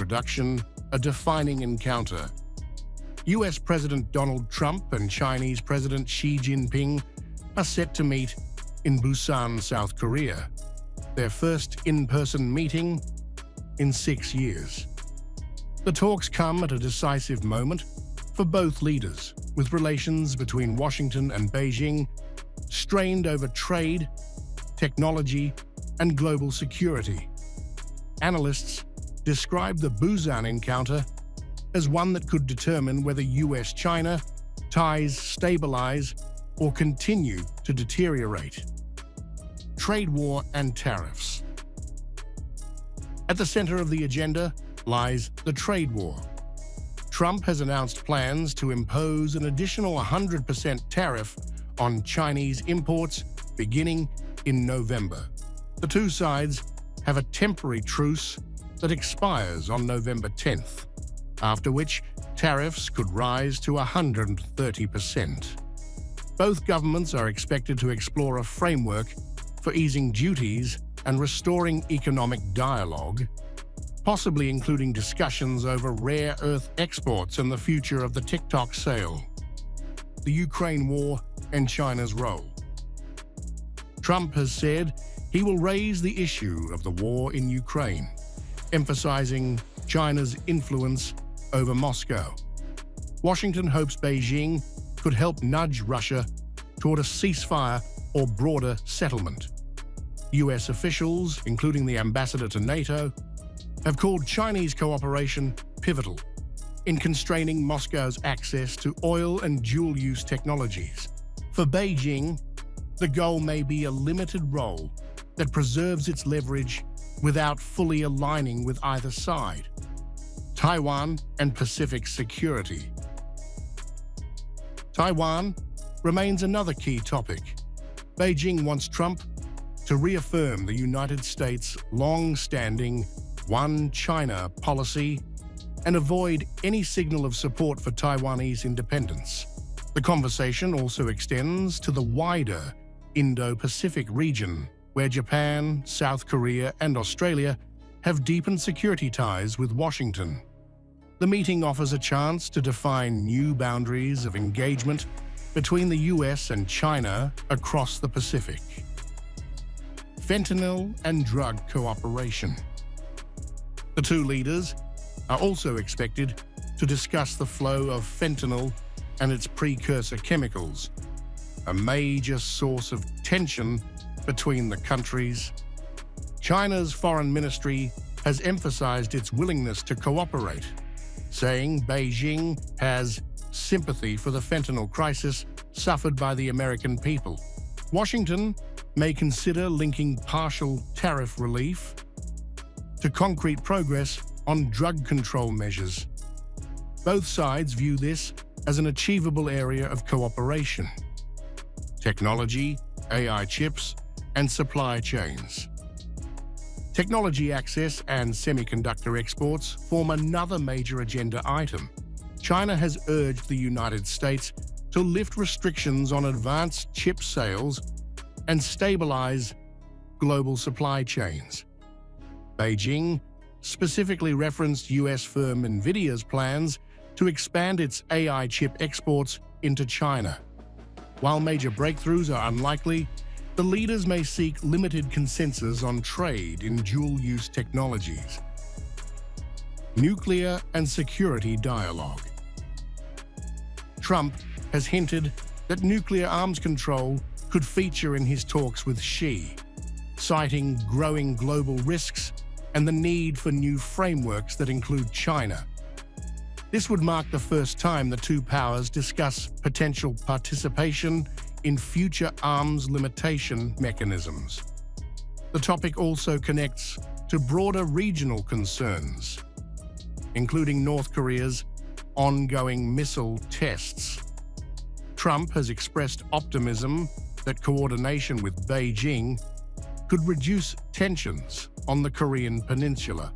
introduction a defining encounter. U.S. President Donald Trump and Chinese President Xi Jinping are set to meet in Busan, South Korea, their first in-person meeting in 6 years. The talks come at a decisive moment for both leaders, with relations between Washington and Beijing strained over trade, technology, and global security. Analysts describe the Busan encounter as one that could determine whether U.S.-China ties stabilize or continue to deteriorate. Trade war and tariffs. At the center of the agenda lies the trade war. Trump has announced plans to impose an additional 100% tariff on Chinese imports beginning in November. The two sides have a temporary truce that expires on November 10th, after which tariffs could rise to 130%. Both governments are expected to explore a framework for easing duties and restoring economic dialogue, possibly including discussions over rare earth exports and the future of the TikTok sale. The Ukraine war and China's role. Trump has said he will raise the issue of the war in Ukraine, emphasizing China's influence over Moscow. Washington hopes Beijing could help nudge Russia toward a ceasefire or broader settlement. U.S. officials, including the ambassador to NATO, have called Chinese cooperation pivotal in constraining Moscow's access to oil and dual-use technologies. For Beijing, the goal may be a limited role that preserves its leverage without fully aligning with either side. Taiwan and Pacific security. Taiwan remains another key topic. Beijing wants Trump to reaffirm the United States' long-standing One China policy and avoid any signal of support for Taiwanese independence. The conversation also extends to the wider Indo-Pacific region, where Japan, South Korea, and Australia have deepened security ties with Washington. The meeting offers a chance to define new boundaries of engagement between the U.S. and China across the Pacific. Fentanyl and drug cooperation. The two leaders are also expected to discuss the flow of fentanyl and its precursor chemicals, a major source of tension between the countries. China's foreign ministry has emphasized its willingness to cooperate, saying Beijing has sympathy for the fentanyl crisis suffered by the American people. Washington may consider linking partial tariff relief to concrete progress on drug control measures. Both sides view this as an achievable area of cooperation. Technology, AI chips, and supply chains. Technology access and semiconductor exports form another major agenda item. China has urged the United States to lift restrictions on advanced chip sales and stabilize global supply chains. Beijing specifically referenced U.S. firm NVIDIA's plans to expand its AI chip exports into China. While major breakthroughs are unlikely, the leaders may seek limited consensus on trade in dual-use technologies. Nuclear and security dialogue. Trump has hinted that nuclear arms control could feature in his talks with Xi, citing growing global risks and the need for new frameworks that include China. This would mark the first time the two powers discuss potential participation in future arms limitation mechanisms. The topic also connects to broader regional concerns, including North Korea's ongoing missile tests. Trump has expressed optimism that coordination with Beijing could reduce tensions on the Korean peninsula.